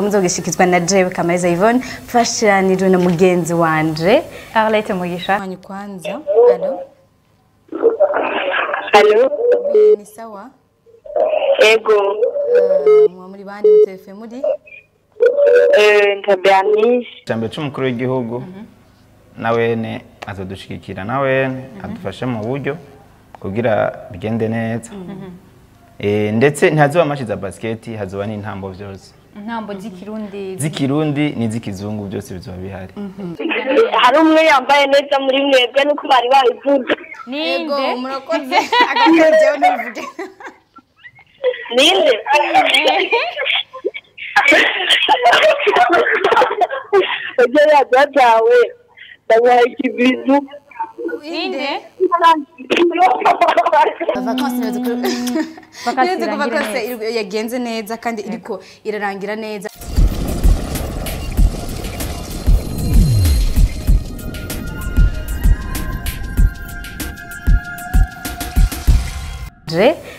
Muzogishikizwa na Jewe Kamariza Yvonne fashiranijwe na mugenzi wanje Arlette Mugisha. Mwanyu kwanza. Allo? Allo? Ni sawa? Ego. Mwa muri bandi mutefe muri? Ntabyanish. Jambe cy'umukuru w'igihugu nawene azodushikikira nawene adufashe mu buryo kugira bigende neza. Ndetse ntazoba amashiza basket hazoba n'intambo byose. Ntambo Zikirundi n'izikizungu byose bizoba bihari. Hari umwe yambaye neza muri mwebwe nuko bari babivuze. Ego murakoze agakajeho nivuge. Ninde? Oje yajawe. Ndabaye kibizu. Inde? Vacances neza vacances yagenze neza kandi iriko irarangira neza.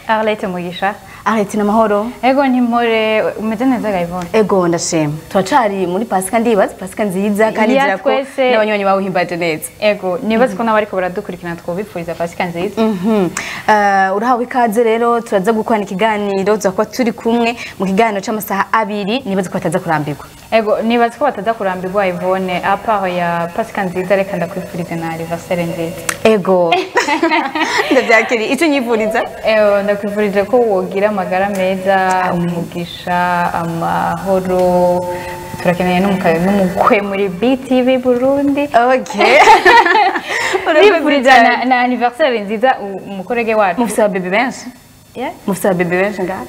Arlette Mugisha. Arlette na mahoro. Ego ntimore umeze neza Yvonne. Ego ndashima. Turacari muri Pasika ndibaza Pasika nziza kandi nzira ko n'abanywanyi bawe himbaje neza. Ego nibaza ko nabariko baradukurikirana twobipfuriza Pasika nziza. Urahawe ikaze rero turaza gukorana ikiganiro tuzakuba turi kumwe mu kiganiro c'amasaha 2 nibaza ko bataza kurambirwa. Ego nibaza ko bataza kurambirwa Yvonne apart ya Pasika nziza reka ndakwifuriza na anniversaire nziza. Ego. Ndabyakiri icyo nyifuriza. Ndakwifurije ko wogira amagara meza, umugisha, amahoro. Turakeneye n'umukwe muri BTV Burundi. Okay. Urifuriza na anniversaire nziza umukorege wacu. Mufise ababebe benshi? Yeah. Mufise ababebe benshi ngaha?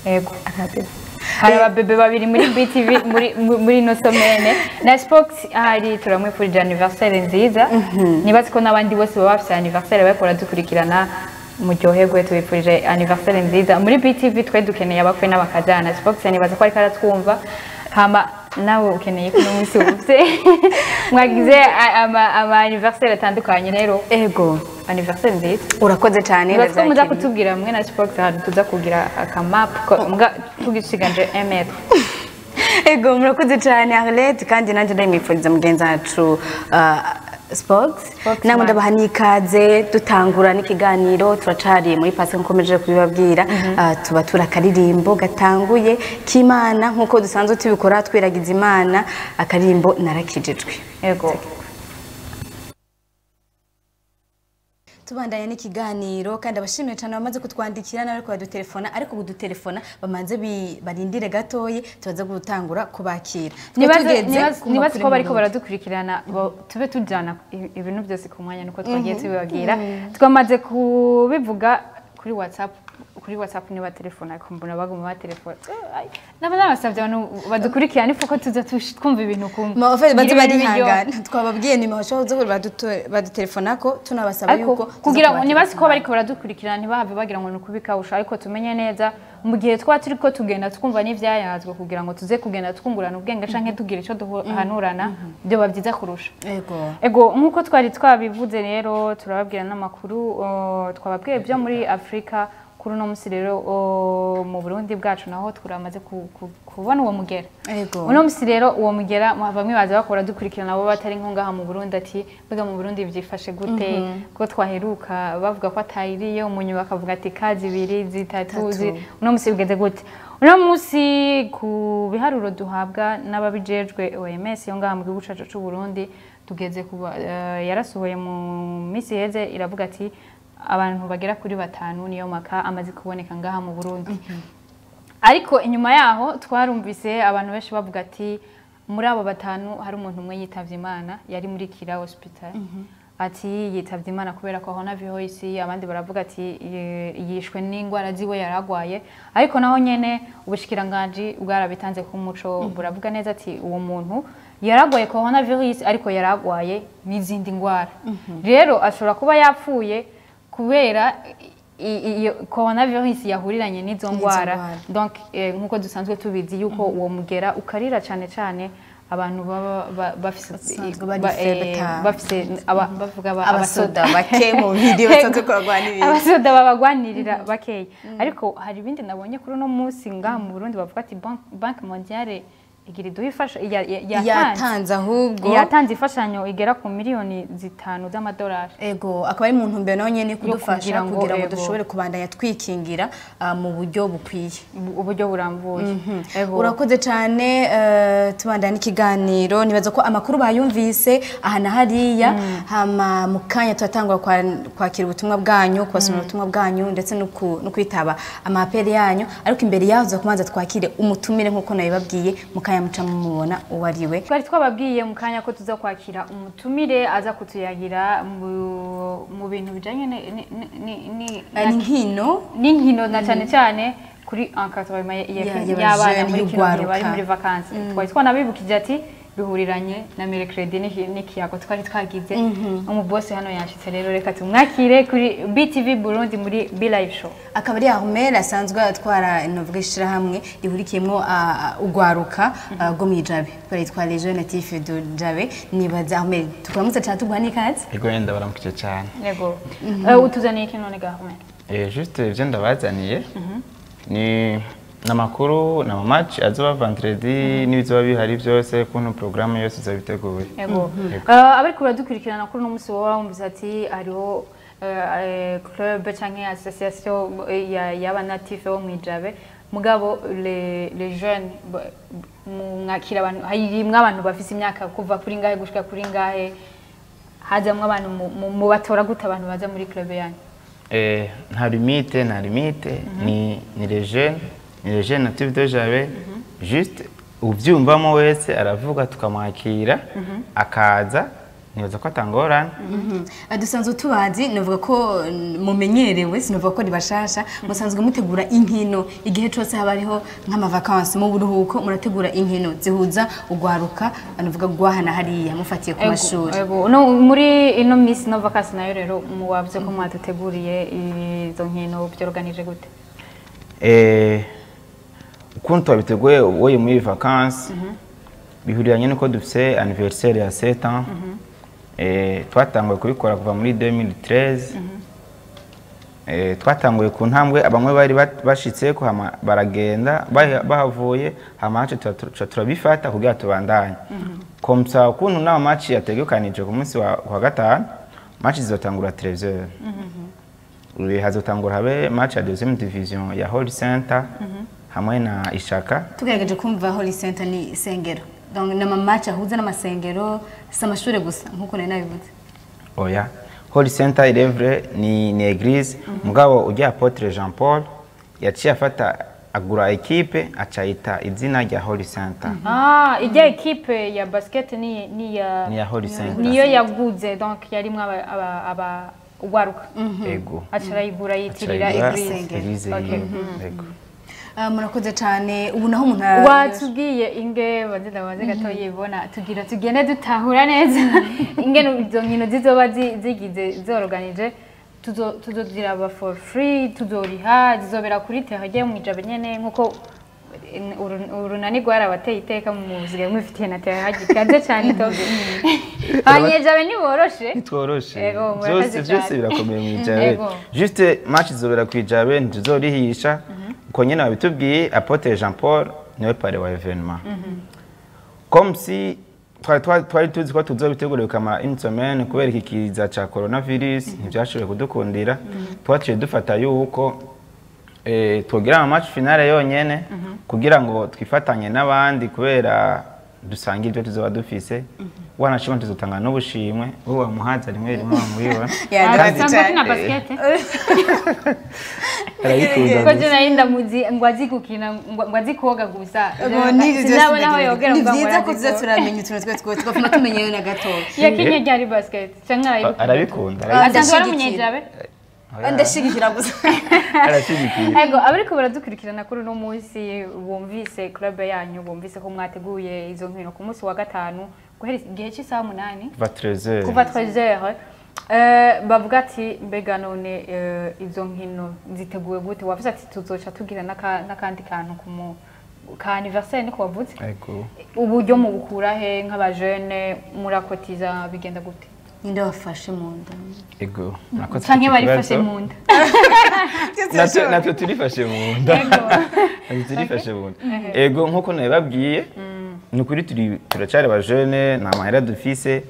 Ego. Hari ababebe babiri muri BTV muri no somene. Na Spox hari turamwifurije anniversaire nziza. Nibaze ko nabandi bose baba bafite anniversaire bakora dukurikirana muryoherwe tubifurije anniversaire nziza. Muri BTV twe dukeneye abakwe n'abakazana. Spox nibaze ko ari karatwumva. Hama nawe ukeneye ko n'umunsi wose mwagize ama anniversaire atandukanye rero. Ego. Anniversaire nziza. Urakoze cyane ndavyakira. Muza kutubwira mwe na Spox hari tuza kugira akamap mbwa tugishiganje 1 metre. Ego murakoze cyane Arlette kandi nanje ndayimwifuriza mugenzi wacu Spox. Namwe ndabaha nikaze dutangura n'ikiganiro turacari muri Pasika nkomeje kubibabwira tuba turakaririmbo gatanguye k'Imana nkuko dusanzwe tubikora twiragiza Imana akarimbo narakijijwe. Ego. Tubandanya n'ikiganiro kandi abashimye cyane bamaze kutwandikira nawe ko badutelefona ariko kudutelefona bamanze barindire gatoye tubaza gutangura kubakira. Nibaze ko bariko baradukurikirana tube tujana ibintu byose ku mwanya nuko twagiye tubibabwira. Twamaze kubivuga kuri WhatsApp ni ba telefona kumbona baguma ba telefona. N'abasavye abantu badukurikirana ifuko tuza twumva ibintu kumwe. Mafe bazi barihangana twababwiye ni mahosho zo badutelefona ko tunabasaba yuko kugira ngo nibaze ko bariko baradukurikirana ntibahave bagira ngo nukubikawusha ariko tumenye neza mu gihe turiko tugenda twumva n'ivyayazwe kugira ngo tuze kugenda twungurana ubwenge canke tugira ico duhanurana byo babyiza kurusha. Ego nkuko twari twabivuze rero turababwira n'amakuru twababwiye byo muri Afrika kuri no musi rero mu Burundi bwacu naho turamaze kubona uwo mugera. Uno musi rero uwo mugera bamwe baza bakora dukurikirana abo batari nkongaha mu Burundi ati bega mu Burundi byifashe gute ko twaheruka bavuga ko atayiriye umunyu bakavuga ati kazi 2 zitatu uno musi bigeze gute. Uno musi ku biharuro duhabwa n'ababijejwe OMS yo ngaha mu gihugu cyacu cy'u Burundi tugeze kuba yarasohoye mu misi heze iravuga ati abantu bagera kuri 5 niyo maka amaze kuboneka ngaha mu Burundi. Ariko inyuma yaho twarumvise abantu benshi bavuga ati muri abo 5 hari umuntu umwe yitavye Imana yari muri Kira Hospital. Ati yitavye Imana kubera ko hona virus abandi baravuga ati yishwe n'ingwara ziwe yaragwaye. Ariko naho nyene ubushikiranganje bwarabitanze ku muco buravuga neza ati uwo muntu yaragwaye coronavirus ariko yaragwaye n'izindi ngwara. Rero ashobora kuba yapfuye kubera coronavirus yahuriranye n'izo ngwara. Donc nkuko dusanzwe tubizi yuko uwo mugera ukarira cyane abantu baba bafise abasoda bake mu video basanzwe kuragwanirira abasoda babagwanirira bakeye. Ariko hari ibindi nabonye kuri no munsi ngaha mu Burundi bavuga ati Banque Mondiale igira iduha yatanze ahubwo yatanze imfashanyo igera ku miliyoni 5 z'amadolari. ego akaba ari mu ntumbero nawe nyene kudufasha kugira ngo ego. dushobore kubandanya twikingira mu buryo bukwiye uburyo burambuye. Ego. urakoze cyane tubandana n'ikiganiro nibaza ko amakuru bayumvise aha na hariya hama mu kanya turatangura kwakira ubutumwa bwanyu kubasomera ubutumwa bwanyu ndetse no kwitaba amaperi yanyu ariko imbere yaho zo kumanza twakire umutumire nkuko nabibabwiye mu kanya muca mumubona uwariwe. Twari twababwiye mu kanya ko tuza kwakira umutumire aza kutuyagira mu bintu bijanye n'inkino na cyane cyane kuri encadrement y'abana muri kino gihe bari muri vacances. Twari twanabibukije ati bihuriranye na Mercredi n'ikiyago twari twagize umubosi hano yashitse rero reka tumwakire kuri BTV Burundi muri B Live Show. Akaba ari Ahmed asanzwe atwara inovuga ishira hamwe rihurikiyemo ugwaruka go mwijabe baritwa les jeunes natifs de Jabe nibaza Ahmed tukuramutse cyane tugwa n'ikaze. Ego yenda baramukije cyane. Yego. Utuzaniye iki none ga Ahmed? Juste ivyo ndabazaniye ni namakuru na match azoba vendredi n'ibizoba bihari byose kuntu programme yose izabiteguye. Yego. Abari kuradukurikirana kuri no musi wowe wumvise ati ariho club canke association y'abanatif bo mwijabe mugabo les jeunes mwakira abantu hayirimwe abantu bafise imyaka kuva kuri ngahe gushika kuri ngahe hajamwe abantu mu batora gute abantu baza muri club yanyu? Nta limite ni les jeunes natifs de Jabe juste uvyumvamo wese aravuga tukamwakira akaza nibaza ko atangorana. Dusanzwe tubazi navuga ko mumenyerewe sinavuga ko ribashasha musanzwe mutegura inkino igihe cyose habariho nk'ama vacances mu buruhuko murategura inkino zihuza ugwaruka navuga gwahana hariya mufatiye ku mashuri. No muri ino miss no vacances nayo rero muwavuze ko mwaduteguriye izo nkino byorganije gute? Ukuntu twabiteguye wowe muri vacances bihuriranye nuko dufise anniversaire ya 7 ans. Twatanguye kubikora kuva muri 2013. Twatanguye ku ntambwe abamwe bari bashitse ko baragenda bahavuye hamace turabifata kugira tubandanye. Komsa ukuntu na match yategekanije ku munsi wa gatanu match zizotangura 13h. Hazotangura habe match ya deuxième division ya Holy Center hamwe na Ishaka. Tugerageje kumva Holy Center ni sengero. Donc na match ahuza n'amasengero samashure gusa nkuko nari nabivuze. Oya. Holy Center ilevre ni église mugabo ujya Apotre Jean Paul yaciye afata agura equipe acayita izina rya Holy Center. Ijya equipe ya basket ni ya Holy Center. Niyo yaguze donc yarimwe aba ugwaruka. Ego. Acarayigura yitirira église. Okay. Ego. Murakoze cyane ubu naho umuntu watubwiye inge baze gato yibona tugira tugende dutahura neza inge izo nkino zizoba zigize zorganije tuzogira aba for free tuzoriha zizobera kuri terrain mu Ijabe nyene nkuko urunani gwara bateye iteka mu muzige mwifitiye na terrain gikaze cyane tobe abanyejabe ni boroshe nitworoshe byose birakomeye mu Ijabe juste match zizobera ku Ijabe ntizorihisha uko nyene babitubwiye Apotre Jean Paul niwe pare wa événement. Comme si twari tuzi ko tuzobitegura kama une semaine kubera iki kiza ca coronavirus ntibyashoboye kudukundira twaciye dufata yuko twogira match finale yonyene kugira ngo twifatanye n'abandi kubera dusanga ibyo tuzoba dufise wanashima tuzotanga n'ubushimwe uwo muhaza rimwe mwiba kandi na basket ko je narinda muzi ngo azigukina ngo azikoga gusa sinabona aho yogera ngo nivyiza ko tuza turamenya utuntu twe twafuna tumenyeyo na gato yakinye ryari basket cyangwa arabikunda asanzwe umunyejabe ndashigikira gusa arashigikira. Ego abariko baradukurikirana kuri no munsi bumvise club yanyu bumvise ko mwateguye izo nkino ku munsi wa gatanu guhera igihe cy'isaha 8 kuva 13h bavuga ati mbega none izo nkino ziteguwe gute wavuze ati tuzoca tugira n'akandi kantu ka anniversaire niko wavuze uburyo mu bukura he nk'aba jeune murakotiza bigenda gute? Ninde wafashe mu nda? Ego nakoze cyane barifashe mu nda natwe turifashe mu nda ego nkuko nabibabwiye ni ukuri turacari abajene nta mahera dufise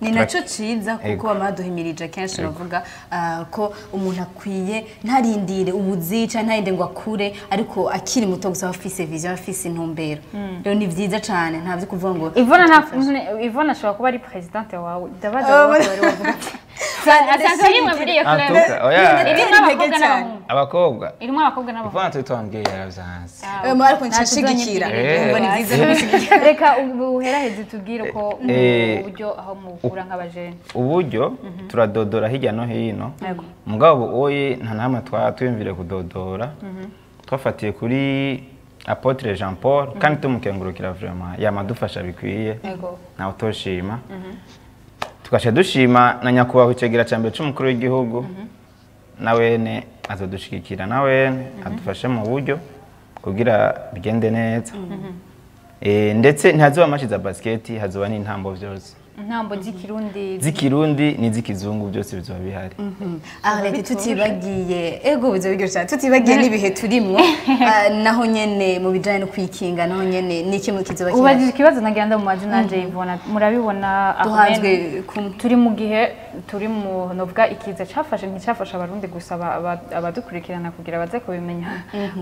ni nacyo ciza kuko bamaduhimirije kenshi bavuga ko umuntu akwiye ntarindire ubuzica ntarinde ngo akure ariko akiri muto gusa afise vision afise intumbero rero ni vyiza cyane nta byo kuvuga ngo Ivona ashobora kuba ari presidente wawe ndabaza bari bavuga asanzwe rimwe muri iyo club abakobwa irimo abakobwa n'abahungu Ivona twitwambwiye yaravyanse ariko nshashigikira umva ni vyiza reka uheraheze tubwire ko uburyo aho mukura nk'abajene uburyo turadodora hirya no hino mugabo oye nta namwe twiyumvire kudodora twafatiye kuri Apotre Jean Paul kandi tumukengurukira vraiment yamadufasha bikwiye nawe toshima tukasha dushima na nyakubahwa icegera cyambere cy'umukuru w'igihugu nawene azodushikira nawene adufashe mu buryo kugira bigende neza ndetse ntazoba amashiza basket hazoba n'intambo byose intambo z'ikirundi n'izikizungu byose bizoba bihari ariko tutibagiye ego bizo bigirira tutibagiye nibihe turimwo naho nyene mu bijanye no kwikinga naho nyene niki mu kizoba kibazo ubajije ikibazo nagenda mu mazina nje Ivona murabibona duhanzwe turi mu gihe turi mu novuga ikiza cafashe nticafasha abarundi gusa abadukurikirana kugira baze kubimenya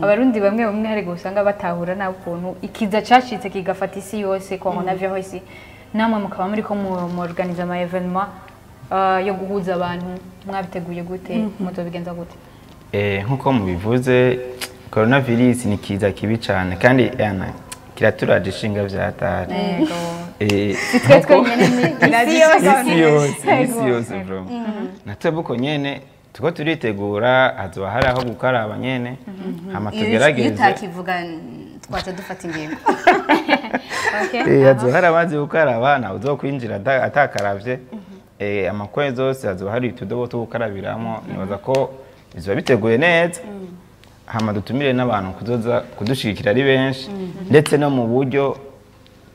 abarundi bamwe bamwe hari gusanga batahura na ukuntu ikiza cashitse kigafata isi yose coronavirus namwe mukaba muri ko mu organize ama evenement yo guhuza abantu mwabiteguye gute muto bigenza gute nkuko mubivuze coronavirus ni kiza kibi cyane kandi yana kiraturaje ishinga vyatari sitwe twenyene isi yose bro natwebuko nyene tuko turitegura hazoba hari aho gukaraba nyene hama tugerageze utakivuga twaca dufata ingingo hazoba hari amazi gukaraba nawe uzokwinjira atakaravye amakwe zose hazoba hari utudobo two gukarabiramo nibaza ko bizoba biteguye neza hama dutumire n'abantu kuzoza kudushigikira ari benshi ndetse no mu buryo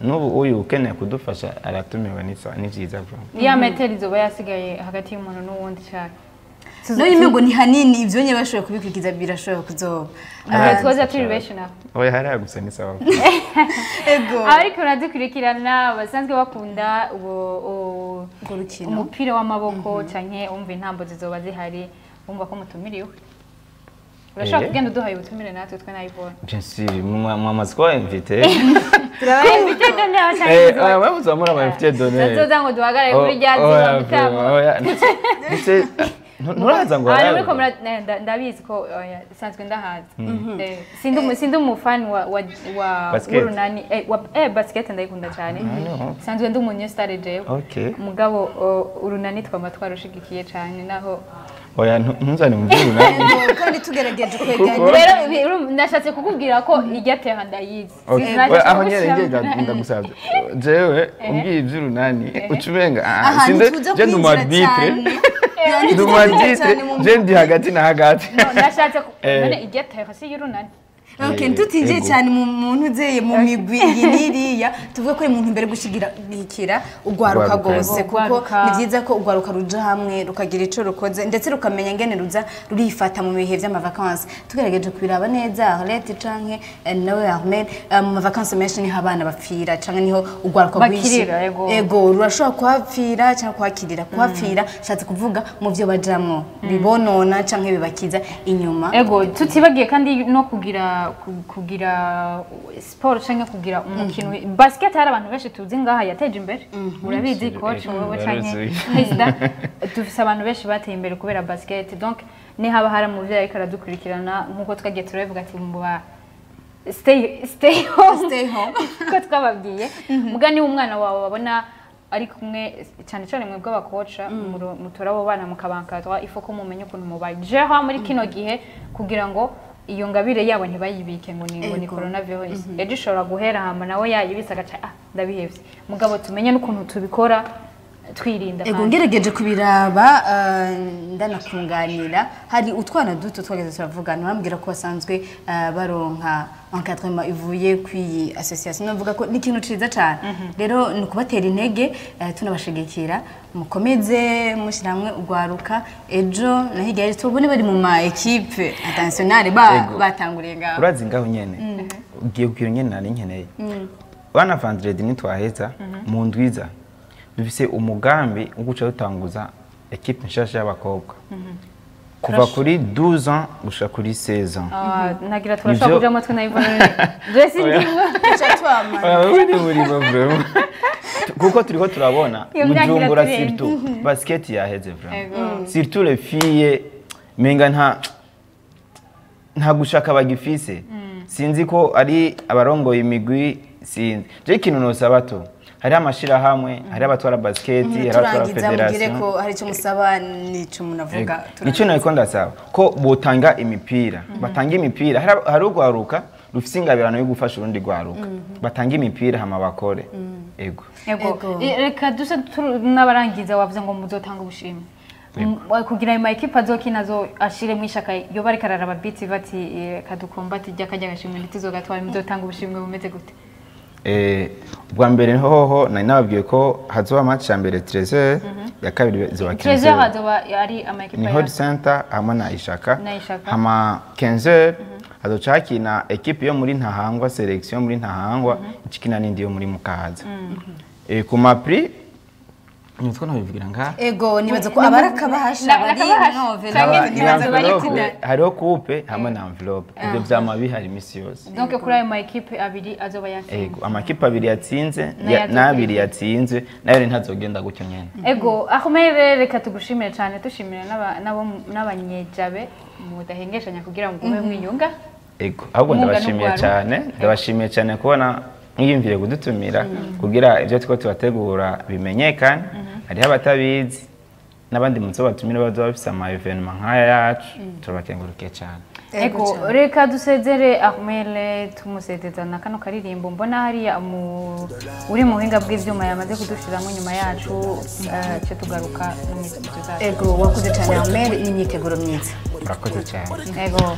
n'ubu uyu ukeneye kudufasha aratumiwe ni vyiza bro ya metero izoba yasigaye hagati y'umuntu n'uwundi cyane no yimego ni hanini ivyo nye bashoboye kubikwikiza birashoboye kuzoba twaza turi benshi naho oya hari gusa ni sawa ego ariko uradukurikirana basanzwe bakunda umupira w'amaboko canke umva intambo zizoba zihari umva ko mutumiriwe urashaka kugenda uduhaye ubutumire natwe twe na Ivona bien sûr mwamaze ko invité turabaye invité donné cyane ouais vous amura ba invité donné tuzoza ngo duhagarare kuri ryazi mutamo oya ndetse nuraza ngo ari muri komera ndabizi ko sanzwe ndahaza sindi umufani wa urunani basket ndayikunda cyane sanzwe ndi umunye star jewe mugabo urunani twama twarushigikiye cyane naho oya ntuzane mu by'urunani kandi tugerageje kweganya rero nashatse kukubwira ko iryateha ndayizi aho nyene ndagusabye jewe umbwiye iby'urunani ucumenga sinde je ndumarbitre je ndi hagati na hagati nashatse none iryateha si y'urunani Okay, tutinje cyane mu muntu zeye mu migwi yiniriya tuvuge ko umuntu imbere gushigikira ugwaruka gose kuko ni byiza ko ugwaruka ruja hamwe rukagira ico rukoze ndetse rukamenya ngene ruza rurifata mu bihe vy'amavakansi tugerageje kubiraba neza Arlette canke nawe Ahmed mu vakansi menshi ni abana bapfira canke niho ugwaruka gwishi ego rurashobora kwapfira canke kwakirira kwapfira shatse kuvuga mu byo bajamwo bibonona canke bibakiza inyuma ego tutibagiye kandi no kugira sport cyangwa kugira umukino basket hari abantu benshi tuzi ngaha yateje imbere urabizi coach wowe cyane president dufise abantu benshi bateye imbere kubera basket donc ni haba hari mu byo ariko aradukurikirana nkuko twagiye turavuga ati mbuba stay home ko twababwiye mugani umwana wawe babona ari kumwe cyane cyane mwe bw'abakoca mutora abo bana mukabankatwa ifoko mumenye ukuntu mubaye jeha muri kino gihe kugira ngo iyo ngabire yabo ntibayibike ngo ni coronavirus ejo ishobora guhera hama nawe yayibisa gaca ndabihevye mugabo tumenye n'ukuntu tubikora twirinda ego ngerageje kubiraba ndanakunganira hari utwana duto twageze turavugana bambwira ko basanzwe baronka encadrement ivuye kwiyi association navuga ko n'ikintu ciza cyane rero ni kubatera intege tunabashigikira mukomeze mushiramwe ugwaruka ejo nahigaye tubone bari mu ma equipe internationale batanguriye ngaho urazi ngaho nyene ugiye kugira nyene nari nkeneye bana vendredi nitwaheza mu ndwiza dufise umugambi wo guca dutanguza equipe nshasha y'abakobwa kuva kuri 12 ans gushika kuri 16 ans nagira turashaka kuja amatwi na Yvonne Jesse ndimo kuko turiko turabona Bujumbura surtout basket yaheze vraiment surtout les filles menga nta gushaka bagifise sinzi ko ari abarongoye imigwi sinzi je kintu nosaba to hari amashira hamwe hari abatwara basket hari abatwara federation ko hari cyo musaba nico munavuga nico nako ndasaba ko botanga imipira batanga imipira hari ugwaruka rufise ingabirano yo gufasha urundi gwaruka batanga imipira hama bakore ego reka duse n'abarangiza wavuze ngo muzotanga ubushimwe kugira ima equipe azokina zo ashire mwishaka yo bari kararaba biti bati kadukombati jya kajya gashimwe nditizo gatwara muzotanga ubushimwe bumeze gute ubwa mbere hoho nari nababwiye ko hazoba match ya mbere 13 ya kabiri zoba 15 13 hazoba ari ama equipe ni Hot Center hamwe na Ishaka hama 15 hazoca hakina equipe yo muri Ntahangwa selection muri Ntahangwa ikina n'indi yo muri Mukaza ku mapri nitwo nabivugira nga ego nibaza ko abarakabahasha bari novel nibaza bari kuda hariho coupe hamwe na envelope ibyo vyama bihari misi yose donc kuri ayo ma equipe abiri azoba yatsinze ego ama equipe abiri yatsinze n'abiri yatsinze nayo ntazogenda gutyo nyene ego ahumere reka tugushimire cyane tushimira n'abanyejabe mudahengeshanya kugira ngo mube mwiyunga ego ahubwo ndabashimiye cyane kubona mwiyumvire kudutumira kugira ibyo twiko tubategura bimenyekane hariho abatabizi n'abandi munsi batumira bazo bafise ama evenement nkaya yacu turabakengurukiye cyane ego reka dusezere Ahmele tumusezezana kano karirimbo mbona hariya uri mu buhinga bw'ivyuma yamaze kudushiramo nyuma yacu cyo tugaruka mu myiteguro zacu ego wakoze cyane Ahmele n'imyiteguro myiza murakoze cyane ego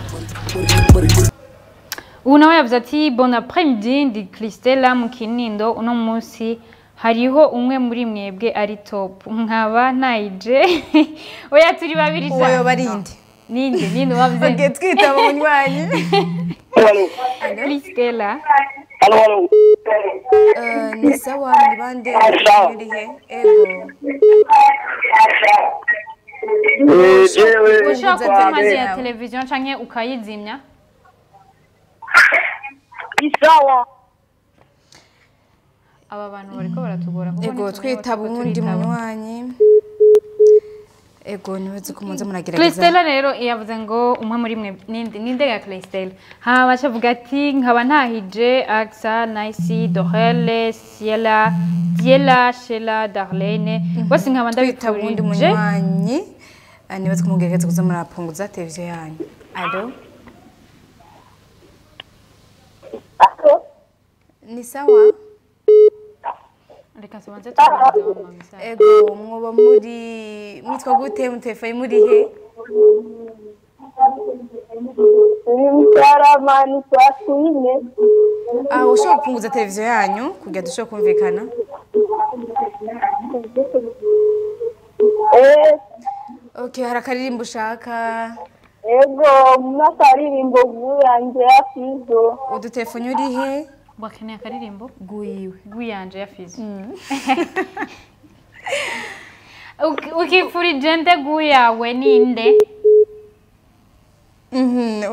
ubu nawe yavuze ati bon après-midi ndi Christella mu Kinindo uno munsi hariho umwe muri mwebwe ari top nkaba ntayije oya turi babiri cyane oyo barindi ninde wavuze okay twitaba munywanyi Christella ni sawa ni bande muri he ego ushaka kumaze ya televiziyo canke ukayizimya isawa aba bantu bariko baratugora ego twitaba undi munywanyi ego niweze kumunze muragerageza Christella rero yavuze ngo umwe muri mwe ninde ya Christella haba chavuga ati nkaba ntahije Axa Nice Dorelle Ciela Diela Shela Darlene bose nkaba ndabitaba undi munywanyi niweze kumugerageza kuza murapunguza televiziyo yanyu allo ni sawa reka sobanze tubaze mama ego mwoba muri mwitwa gute mutefaye muri he Msaramani twasine ushobora kupunguza televiziyo yanyu kugira dushobore kumvikana okay hari akaririmbo ushaka ego mwakaririmbo guyanje yafizo udutelefone uri he bakeneye akaririmbo guyiwe guyanje yafizo ukifurije nde guyawe ninde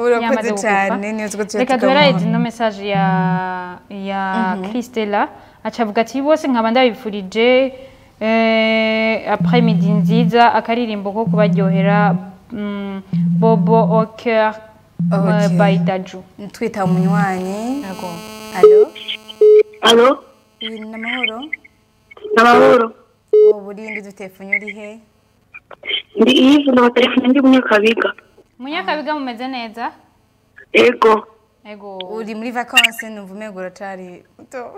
urakoze cyane niyo twese reka duhereze ino message ya Christella acavuga ati bose nkaba ndabifurije après midi nziza akaririmbo ko kubaryohera Bobo au cœur by Daju twita umunywanyi yego allo namahoro namahoro burindi dutelefone uri he ndi Yves ndo telefone ndi Munyakabiga Munyakabiga mumeze neza ego uri muri vacances numva umego uracari to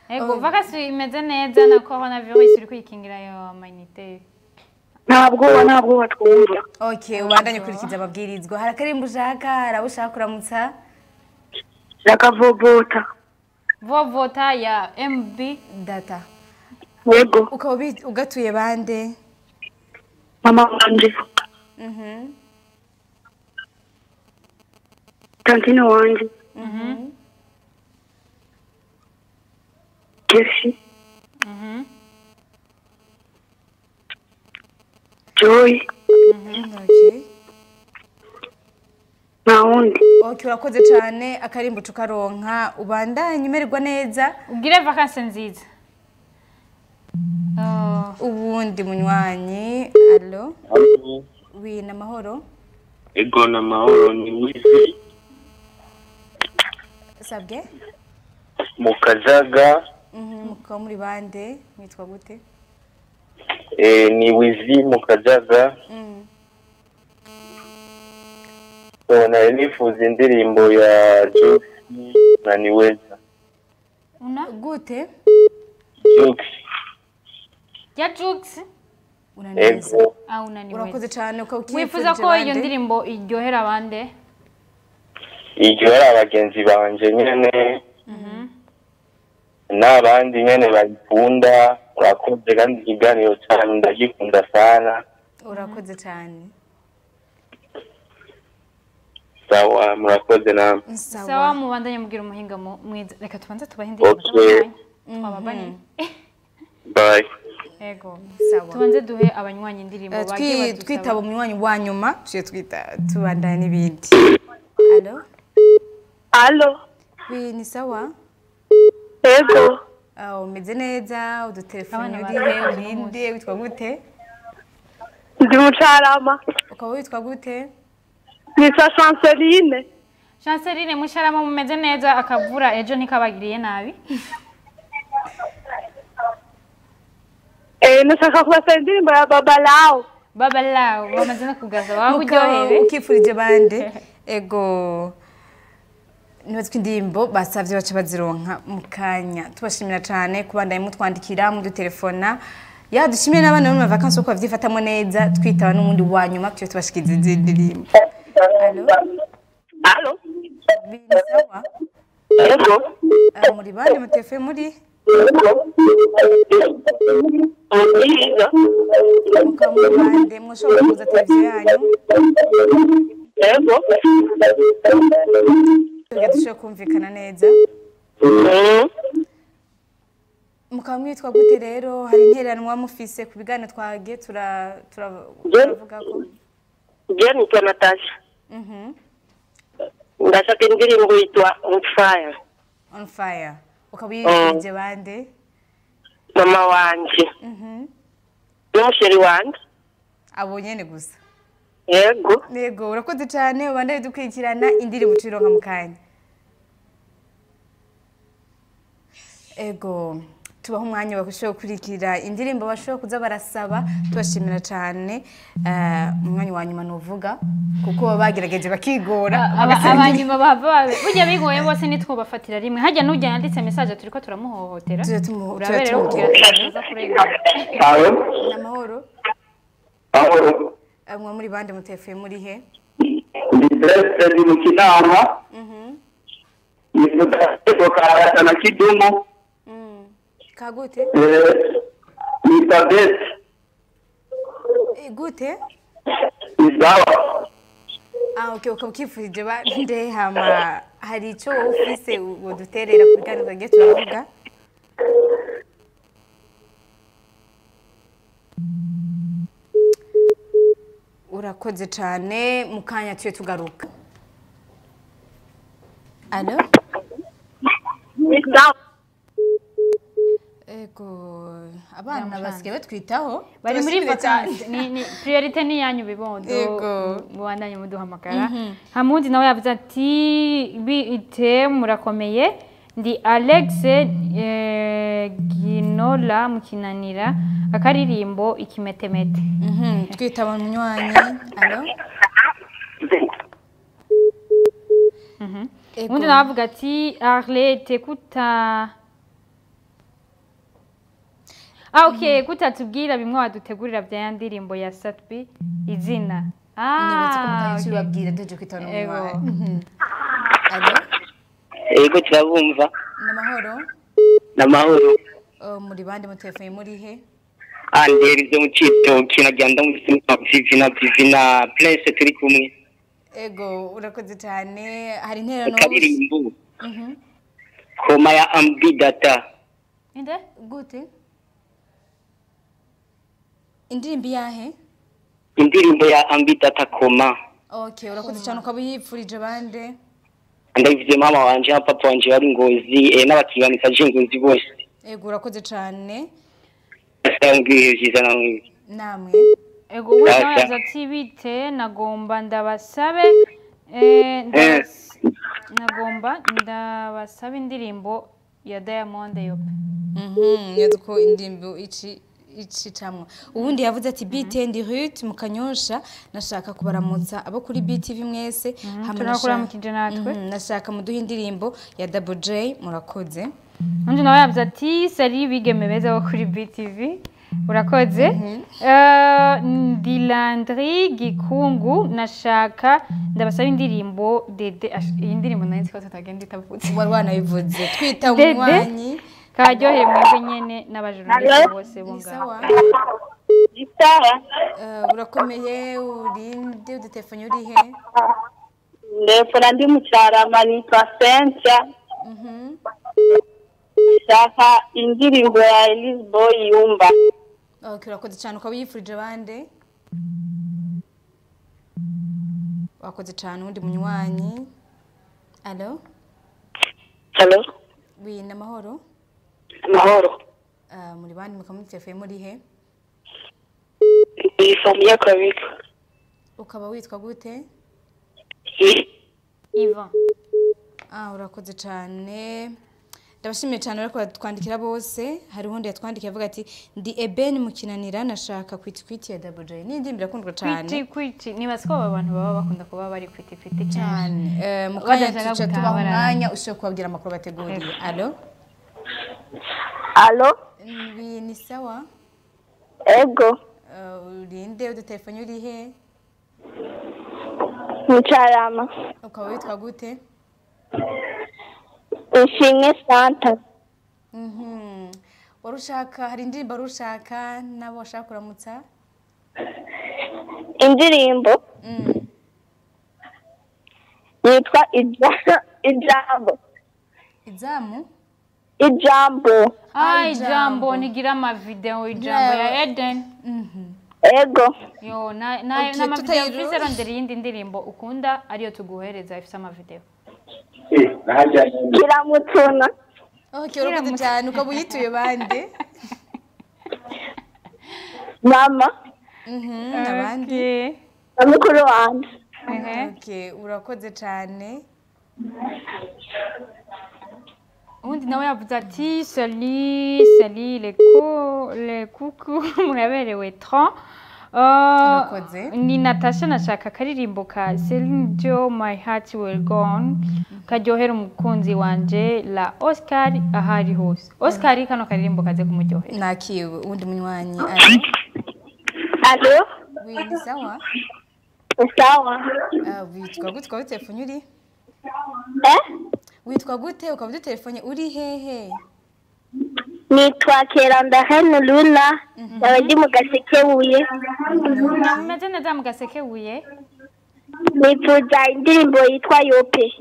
ego vacances imeze neza na coronavirus iri kwikingira yo amanite ntabwo batwumva okay ubandanye kurikiza ababwirizwa hari akarimbo ushaka arabushaka kuramutsa vovota ya MB data yego ukaba ugatuye bande mama wanje tantine wanje Kershi Joy Okay. Naundi Okay, urakoze cyane akarimbo tukaronka ubandanye umererwa neza ugire vacances nziza. ubundi munywanyi. Allo wi namahoro Ego na mahoro ni wizi sabwe mukajaga mukaba muri bande mwitwa gute? ni wizi mukajaga nari nifuza indirimbo ya Jux na Niweza Una Gute? Jux ya Jux Unaneza. ego unaniweza. Urakoze cyane Wifuza ko iyo ndirimbo iryohera abande? iryo ari abagenzi banje nyene n'abandi nyene bayikunda urakoze kandi ikiganiro cyane ndagikunda sana Urakoze cyane. sawa murakoze namwe Sawa mubandanye mugira umuhinga mwiza. Reka tubanze tubahe indirimbo Okay. twababanye. bye Ego. Sawa. Tubanze duhe abanywanyi indirimbo bagiye Twitaba umunywanyi wa nyuma tubandanye n'ibindi. Allo Allo wi ni sawa? Ego Umeze neza udutelefone Abana urihe bazi urinde witwa gute? Ndi Mucarama Ukaba witwa gute? Nitwa Chanceline Chanceline Musharama mumeze neza akavura ejo ntikabagiriye nabi. nashaka kubasaba indirimbo ya Babalao Babalao bamaze no kugaza wawe uryohere. Ukifurije bande? Ego nibatswe indirimbo basavye baca bazironka mu kanya. Tubashimira cyane kubandanye mutwandikira mu dutelefona. Dushimiye n'abana bo mu vacances uko bavyifatamo neza twitaba n'umundi wa nyuma tuje tubashikiza indirimbo. Allo Allo Bini sawa? Ego Muri bande mu telefone muri? Iza Mukaba muri bande mushobora kuza televiziyo yanyu? Ego Tuge dushobora kumvikana neza. Mukaba mwitwa gute rero? Hari interanwa mufise ku biganiro twage turavuga ko Jennifer Natasha ndashaka indirimbo yitwa On Fire On Fire. Ukaba yifurije bande? mama wanje n'umusheri wanje Abo nyene gusa. Yego Urakoze cyane ubandanye dukurikirana indirimbo turonka mu kanya. Ego tubaho umwanya bashobora kurikira indirimbo bashobora kuza barasaba tubashimira cyane umwanya wa nyuma nuvuga kuko bagerageje bakigora Abanyuma bava burya bigoye bose nitwobafatira rimwe hajya nujya yanditse message turiko turamuhohotera. Urabere rero kugira tuza kurega. Alo Namahoro ahoro mwa muri bande mu telefone muri he? ndi mu kinama nifuza ko karatana kidumu Kagute? ni tabet Gute? isawa Okay, ukifurije bande hama hari ico ufise uduterera ku biganiro twagiye turavuga? Urakoze cyane mu kanya tuye tugaruka. Allo Ego abana basigaye batwitaho Bari muri Turashimira cyane. vacances ni priorité ni yanyu bibondo. Yego. Mubandanye muduhamagara. Hamundi nawe yavuze ati bite murakomeye ndi Alex Ginola mukinanira akaririmbo ikimetemete. Twitaba munywanyi. Allo Undi nawe avuga ati Arlette kuta okay kutatubwira bimwe wadutegurira bya yandirimbo ya Satbi izina. nibaze ko mukanya babwira ndeje kwitaba munywanyi. Allo Ego turabumva namahoro namahoro muri bande mu telefone muri he? Andere ibyo mu cito kinagenda mu vivina Prince turi kumwe ego urakoze cyane hari interano akaririmbo koma ya ambidata inde gute indirimbo yahe indirimbo ya ambidata koma okay urakoze cyane ukaba yipfurije bande ndabivuze mama wanje na papa wanje bari Ngozi n'abakibanika Ngozi bose ego urakoze cyane ndambwiye byiza namwe ego uraza ati bite nagomba ndabasabe nagomba ndabasabe indirimbo ya Diamond yope yaduko indirimbo icicamwe ubundi yavuze ati bite ndi Ruth mu Kanyosha nashaka kubaramutsa abo kuri BTV mwese tunakuramukije natwe nashaka muduha indirimbo ya Double J murakoze undi nawe yavuze ati sari bigeme beza bo kuri BTV urakoze Dilandri Gikungu nashaka ndabasaba indirimbo Dede iyi ndirimbo nayo twese tagenda itavuze warwana bivuze twita umwanyi karyoheye mwebwe nyene n'abajurnaliste bose bonga Isaha urakomeye urinde udutelefone uri he ndepfora ndi mu Cyarama nitwa Cynthia shaka indirimbo ya Elise Boy yumva okay urakoze cyane ukaba yifurije bande wakoze cyane undi munywanyi allo Hello oui namahoro mahoro muri bandi mukamuri telefone muri he ni Famia Kabika ukaba witwa gute Ivan urakoze cyane ndabashimiye cyane ariko twandikira bose hari undi yatwandikiye avuga ati ndi Eben mukinanira nashaka kwiti ya Double J ni indirimbo yakundwa cyane kwiti nibasko abantu baba bakunda kuba bari kwiti cyane mukanya tuca tuba umwanya ushobora kubabwira amakuru bateguriye allo Allo ni sawa ego urinde udutelefone uri he mu Cyarama ukaba witwa gute Ishimwe Santa warushaka hari indirimbo warushaka nabo washaka kuramutsa indirimbo yitwa Ijambo Ijambo ijambo nigira ama video ijambo ya Eden ego yo na video mfise rondera yindi ndirimbo ukunda ariyo tuguhereza ifise ama video Kiramutuna okay urakoze cyane ukaba uyituye bande mama nabandi mukuru wanje okay urakoze cyane undi nawe yavuze ati sali le coucou muraberewe trop ni Natasha nashaka karirimbo ka Celine Dion My Heart Will Go On karyohera umukunzi wanje la Oscar ahari hose Oscar kano karirimbo kaze kumuryohera nakiwe undi munywanyi allo oui ni sawa sawa witwa gute kwa telefone uri witwa gute ukaba ufite telefone uri hehe nitwa Kerandahene Luna abandi mu Gasekebuye meze neza mu Gasekebuye nifuza indirimbo yitwa Yope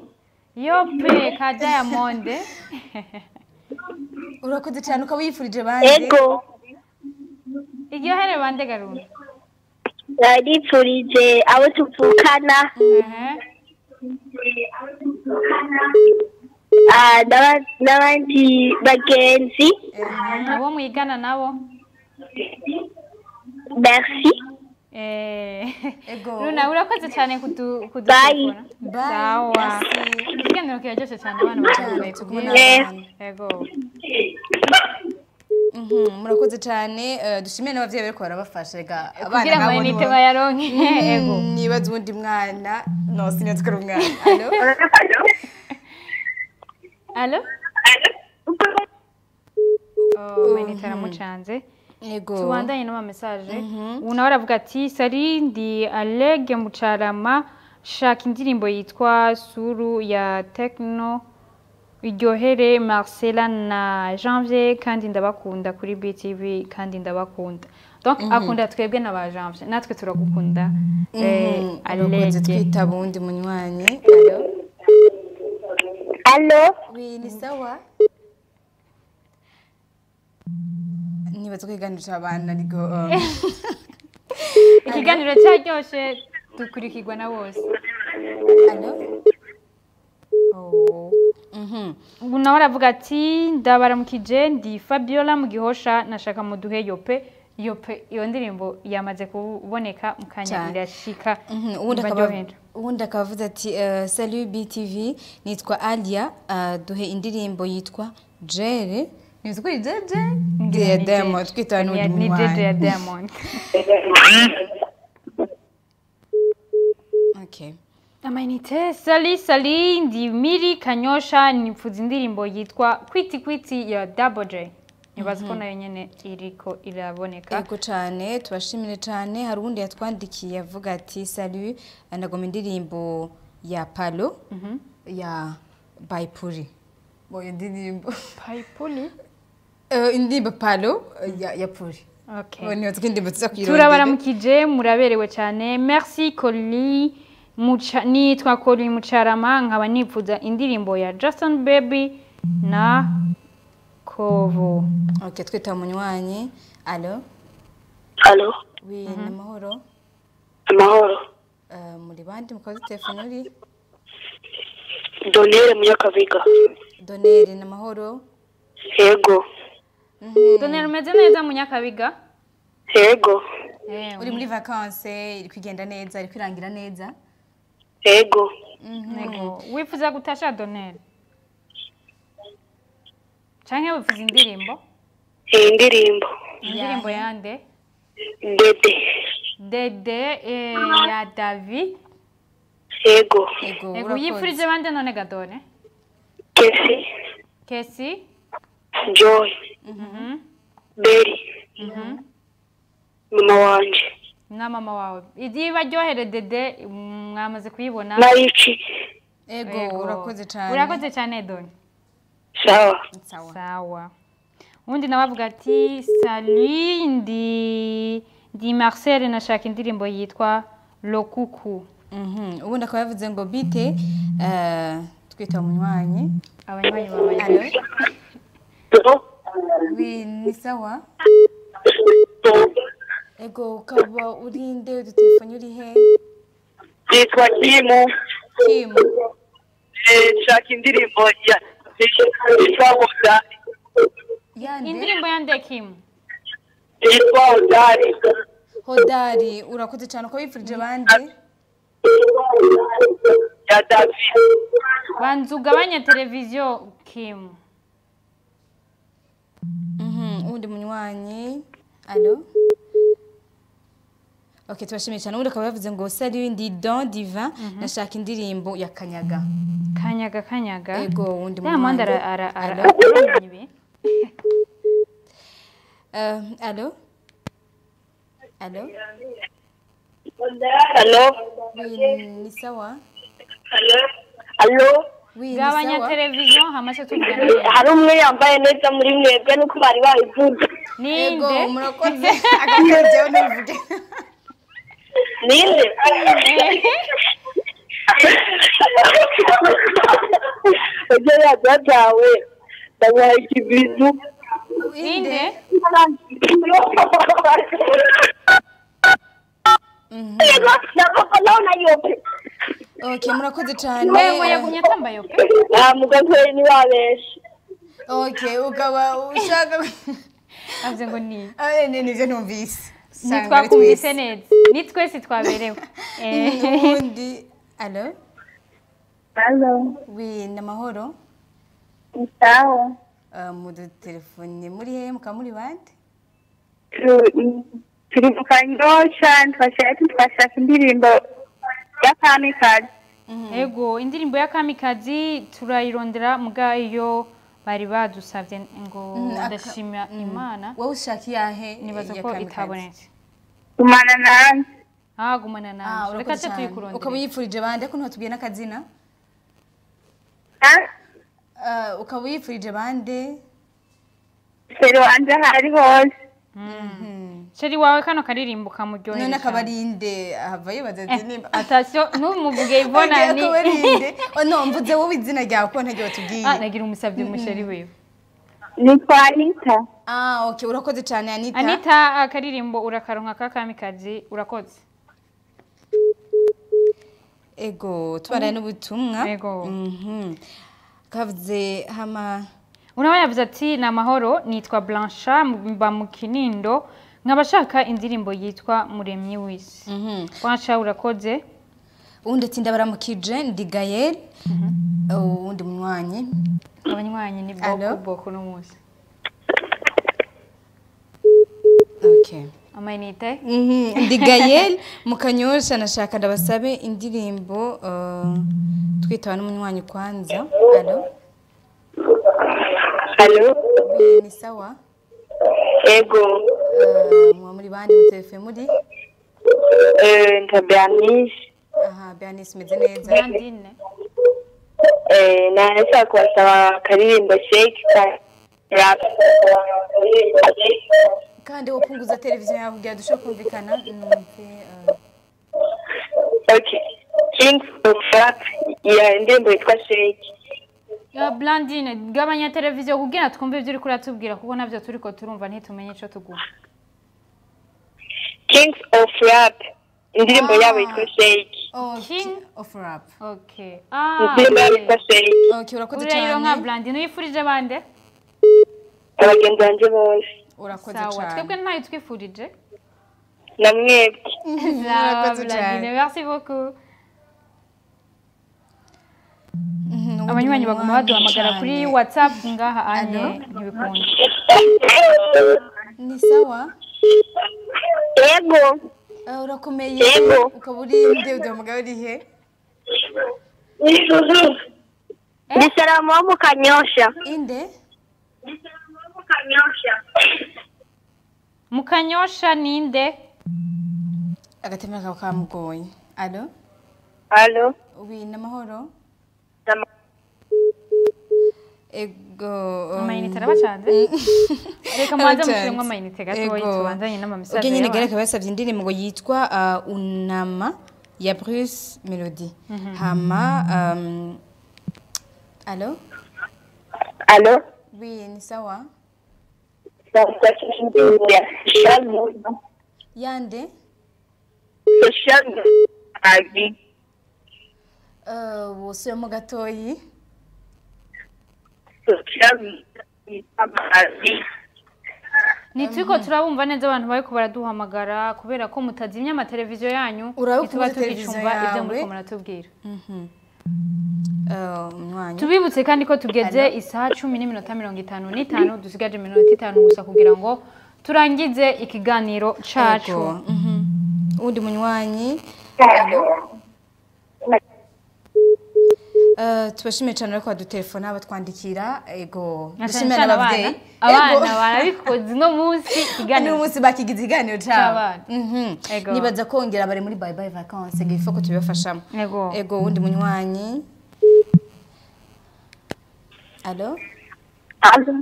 ka Diamond urakoze cyane ukaba yifurije bande ego iryohere bande garuna yarifurije abo tuvukana n'abandi bagenzi abo mwigana nabo merci Luna urakoze cyane kudutelefona sawa ikiganiro kiraryoshye cyane abana bakumbuye ego murakoze cyane dushimiye n'abavyeyi bariko barabafasha rega abana nabo ni tema yaronke ego nibaza undi mwana no sinetse ko umwana allo menita ramucanze ego tubandanye no message una baravuga ati sari ndi Alege mu Cyarama shaka indirimbo yitwa Suru ya Techno iryohere Marcela na Janvier kandi ndabakunda kuri BTV kandi ndabakunda donc akunda twebwe n'abajamvye natwe turagukunda arakoze twitaba uwundi munywanyi Allo? oui ni sawa nibaza ko ikiganiro c'abana ariko ikiganiro cyaryoshe dukurikirwa na bose ubu nawe aravuga ati ndabaramukije ndi Fabiola mu Gihosha nashaka muduhe yope iyo ndirimbo yamaze kuboneka mu kanya irashika ubundi akavuze ati salut BTV nitwa Alia duhe indirimbo yitwa Jere nizukuri Jeje ngiye Diamond twitwa n'undi ni Jeje ya Diamond okay Amanite sali ndi Miri Kanyosha nipfuza indirimbo yitwa Kwiti ya Double J nibaza ko nayo nyene iriko iraboneka yego cyane tubashimire cyane hari ubundi yatwandikiye avuga ati salut ndagoma indirimbo ya Palo ya Baipuri boyo indirimbo Baipuri indirimbo Palo ya Puri okay niyo twindimbo tuzakwirondera turabaramukije muraberewe cyane merci Koli nitwa Koli Mucarama nkaba nipfuza indirimbo ya Justin Baby na Kovo. Okay, twita munywanyi. Allo? Allo? Oui, namahoro. Amahoro. Muri bandi mukazi telefone uri? Donere Munyakabiga. Donere namahoro. Yego. Donere umeze neza Munyakabiga? Yego. Uri muri vacances, iri kwigenda neza, iri kwirangira neza? Yego. Yego. Wifuza gutasha Donere? Canke wifuza indirimbo? Indirimbo. Indirimbo yande? Dede ya David. Yego. Yego yifurije bande none Gadone? Kesi. Joy. Berry. Mama wanje. Na mama wawe. Idi baryohere Dede mwamaze kuyibona. Naichi. Yego urakoze cyane. Urakoze cyane Doni. Sawa. Undi nabavuga ati salut ndi Marcel nashaka indirimbo yitwa Lokuku. Ubundi akaba yavuze ngo bite twita munywanyi. Abanywanyi babaye. Oui, ni sawa. Ego ukaba urinde udutelefone uri he? Yitwa Kimu. Nshaka indirimbo ya indirimbo yande Kim Hodari urakoze cyane ko wifurije bande ya David banzugabanya televiziyo Kim undi munywanyi allo okay tubashimiye cyane ubundi akaba yavuze ngo salut ndi Don Divin nashaka indirimbo ya Kanyaga Ego undi munywanyi ara allo ni sawa allo gabanya televiziyo hamashe tuvugana hari umwe yambaye neza muri mwebwe nuko bari babivuze ninde murakoze agakejeho n'ivuge ninde Oje ya dadawe ndabaye kibizu ninde Okay, murakoze cyane. Wewe yagumye atambaye yope? Mugaze ni wabeshi. Okay, ukaba ushaka avuze ngo ni. Nivyo numvise. Nitwakumvise neza. Ni twese twaberewe. Ubundi allo? Allo. Oui, namahoro. Sawa. Mu telefone muri he mukamuri bande? Turi mu Kanyosha twashaka indirimbo ya Kamikazi. Ego indirimbo ya Kamikazi turayirondera mugayo bari badusavye ngo ndashima Imana. Wowe ushaka yahe nibaza ko itabonetse. Gumana nanje. Gumana nanje. Reka se tuyikurondera. Ukaba yifurije bande ko ntutubwiye n'akazina? Ah? Ukaba yifurije bande? Sero anje hari hose. sheri wawe kano karirimbo kamuryohera none akabarinde ahava yibaza ati nimba atasiyo numuvuge Ivona ni akabarinde no mvuze wowe izina ryawe ko ntagiye batubwiye nagira umusabye umusheri wiwe ni kwa Anita. okay urakoze cyane Anita Anita akaririmbo urakaronka kakamikazi urakoze ego tubaraye n'ubutumwa Ego. kavuze hama Unawe yavuze ati na mahoro nitwa Blancha mba mu Kinindo nkabashaka indirimbo yitwa Muremyi w'isi. Blancha urakoze. undi ati ndabaramukije ndi Gaël undi munywanyi Abanywanyi ni boko no munsi. okay Amayinite. ndi Gaël mukanyosha nashaka ndabasabe indirimbo twitaba n'umunywanyi kwanza Allo? ni sawa Ego. muri bandi mu telefone muri Nta Bernice. aha Bernice meze neza Brandine. Nashaka kubasaba akaririmbo Shake Rap. kandi wopunguza televiziyo yawe kugira dushobore kumvikana Okay. Kings of Rap ya indirimbo yitwa Shake. Ya Blandine gabanya televiziyo kugira twumve ibyo uri kuratubwira kuko navyo turiko turumva ntitumenye ico tuguha. Kings of Rap indirimbo yabo yitwa Shake. King of Rap Okay. Indirimbo yabo yitwa Shake. okay urakoze Urayiro nka cyane Blandine uyifurije bande? Abagenzi banje bose. urakoze Sawa cyane twebwe ntayo twifurije. Na mwebwe. urakoze cyane Blandine merci beaucoup. Abanywanyi baguma baduhamagara kuri WhatsApp ngaha anye ntibikunda. ni sawa Ego. urakomeye Yego. ukaba uri nde udahamagara uri he Ni salamu wa Mukanyosha. inde Mukanyosha ninde? agatemera kawe kamugoye allo Allo? oui namahoro ego Amayinite arabacanze. Reka mwanze mushyiremo amayinite gatoya tubanzanye n'amamisaje. ubwo nyine Gaël akaba yasabye indirimbo ngo yitwa Unama ya Bruce Melody hama allo Allo? oui ni sawa yande wosubiramo gatoyi Nituko turabumva neza abantu bari ko baraduhamagara kubera ko mutazimya amateleviziyo yanyu Urabukuza ntituba televiziyo tukicumva ibyo yawe. muriko muratubwira. umwanya Tubibutse kandi ko tugeze isaha 10:55 dusigaje iminota 5 gusa kugira ngo turangize ikiganiro cacu. undi munywanyi tubashimiye cyane ariko badutelefona batwandikira ego dushimiye n'ababyeyi abana barabikoze no munsi ikiganiro n'umunsi bakigize ikiganiro cyabo Ego. nibaza kongera bari muri bye bye vacances ngo ifoko tubibafashamo Ego. ego undi munywanyi allo Allo?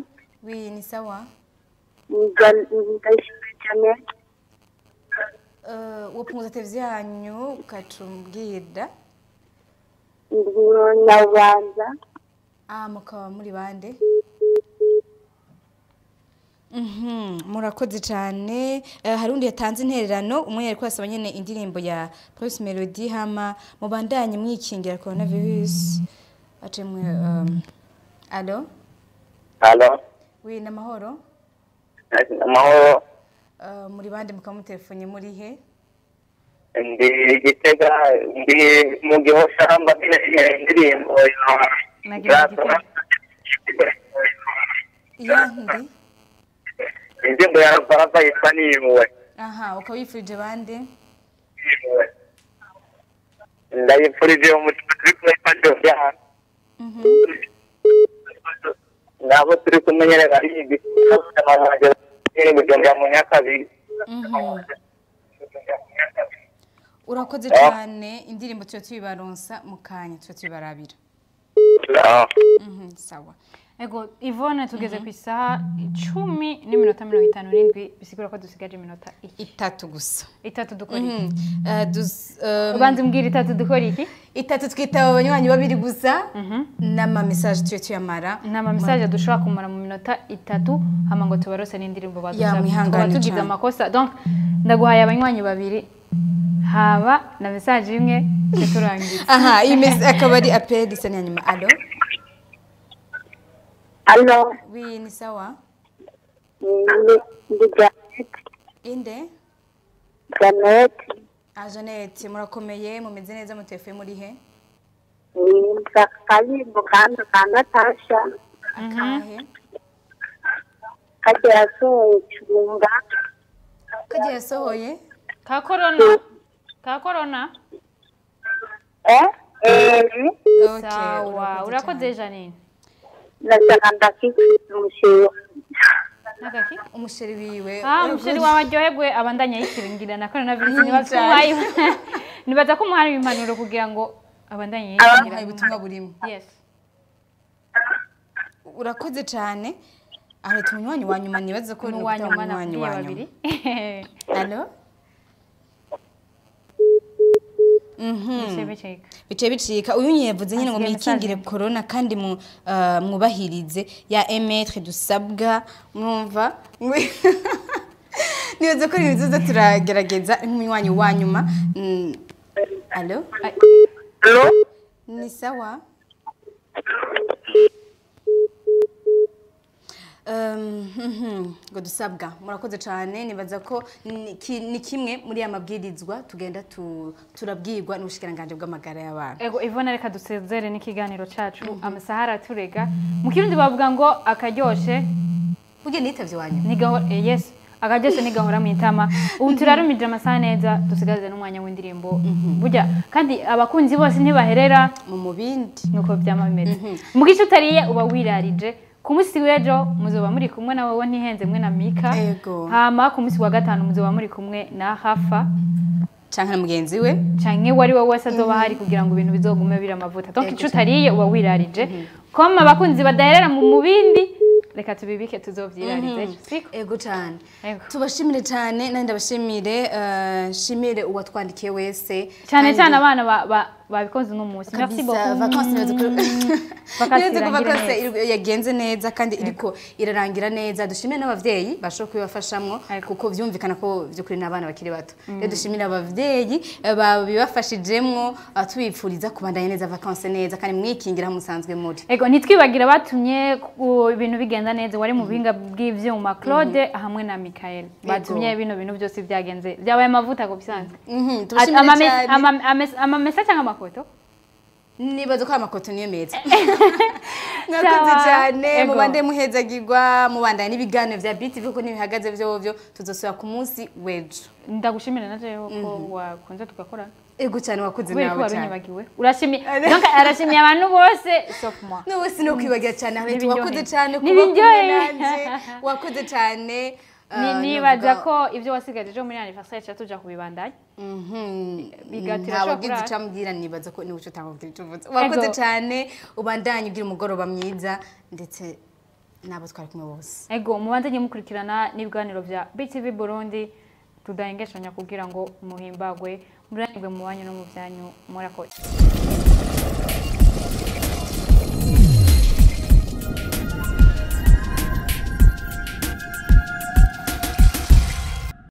oui ni sawa wopunguza televiziyo yanyu ukatumbwira Nyabanza. mukaba muri bande murakoze cyane hari undi yatanze intererano umwe yari kwasaba nyine indirimbo ya Bruce Melody hama mubandanye mwikingira coronavirus acemwe allo Allo? oui namahoro Amahoro. muri bande mukaba mutelefone muri he Ndi Gitega, ndi mu Gihosha indirimbo Nagira Gitega. yandi indirimbo ya Baba yitwa Nimuwe. aha ukaba wifurije bande Ndayipfurije umutima turi kumwe kandi ya. Nabo turi kumenyera bari igitabo n'ibijumba mu Nyakabiri. urakoze cyane indirimbo tuba tubibaronsa mu kanya tuba tubibarabira sawa ego Yvonne tugeze ku isaha 10:57 bisigura ko dusigaje iminota itatu gusa itatu dukora iki ubanze mbwira itatu dukora iki itatu twitaba abanywanyi babiri gusa n'ama message tuyo tuyamara n'ama message dushobora kumara mu minota itatu hama ngo tubarose n'indirimbo badusaba tugize amakosa donc ndaguhaye abanywanyi babiri haba na message imwe turangiza aha iyi akaba ari appel isa nyuma allo Allo. Oui, ni sawa? Ndi Janet. Inde? Janet. Janet, murakomeye mumeze neza mutefe muri he? Kali muganda kana tasha. Akahe? Kaje yasohoye chunga. Kaje yasohoye? Ka corona? Okay. Sawa, urakoze Janine. Nasakanda umusheri. Nagaki? Umusheri wiwe. Umusheri wawe aryoherwe abandanya yikiringira na coronavirus nibatswaye. Nibaza ko muhari impanuro kugira ngo abandanye yikiringira. Ubutumwa burimo. Yes. Urakoze cyane. Aho tumunywanyi wa nyuma nibaza ko ni wanyuma babiri. Allo? bice bicika uyu nyevuze nyine ngo mwikingire corona kandi mwubahirize ya emetre dusabwa mwumva nibaza ko ibizoza turagerageza nk'umunywanyi wa nyuma allo ni sawa ngo dusabwa murakoze cyane nibaza ko ni kimwe muri amabwirizwa tugenda turabwirwa n'ubushikiranganje bw'amagara y'abantu ego Yvonne reka dusezere n'ikiganiro cacu amasahara turega mu kirundi bavuga ngo akaryoshe uge nitavye wanyu yes akaryoshe nigahora mu itama ubu turarumije amasaha neza dusigaze n'umwanya w'indirimbo burya kandi abakunzi bose ntibaherera mu mubindi nuko byama bimeze mu gice utariye uba wirarije ku munsi w'ejo muzoba muri kumwe na wowe ntihenze mwe na Mika hama ku munsi wa gatanu muzoba muri kumwe na Hafa canke na mugenzi we canke wari wowe wese azoba hari kugira ngo ibintu bizogume bira amavuta donc ico utariye uba wirarije koma abakunzi badaherera mu mubindi reka tubibike tuzovyirarize siko ego cyane tubashimire cyane nandi ndabashimire shimire uwatwandikiye wese cyane cyane abana babikoze no munsi merci beaucoup vacances yagenze neza kandi iriko irarangira neza dushimire n'abavyeyi basho kubafashamwo kuko vyumvikana ko vyukuri n'abana bakiri bato dushimire abavyeyi babibafashijemwo tubipfuriza kubandanya neza vacances neza kandi mwikingira musanzwe muri ego nitwibagira batumye ibintu bigenda neza wari mu bihinga bw'ivyuma Claude hamwe na Michael batumye bino bintu byose byagenze byabaye amavuta ko bisanzwe ama message cyangwa amakoto nibazo ko amakoto niyo meza nakoze cyane mubande muhezagirwa mubandanye n'ibiganiro vya BTV ko nibihagaze vyovyo tuzosubira ku munsi wejo ndagushimira naje ko wakunze tugakora ego cyane wakoze nawe cyane urashimiye donc arashimiye abantu bose sauf moi no wese no kwibagira cyane hari wakoze cyane kuba nanje wakoze cyane nibaza ko ibyo wasigaje ejo muri anniversaire cya tuja kubibandanya bigatira cyo kura cyambwira nibaza ko ni uco utangubwira tuvuze wakoze cyane ubandanye ugira umugoroba mwiza ndetse nabo twari kumwe bose ego mubandanye mukurikirana n'ibiganiro vya BTV Burundi tudahengeshanya kugira ngo muhimbagwe muranirwe mu banyu no mu byanyu murakoze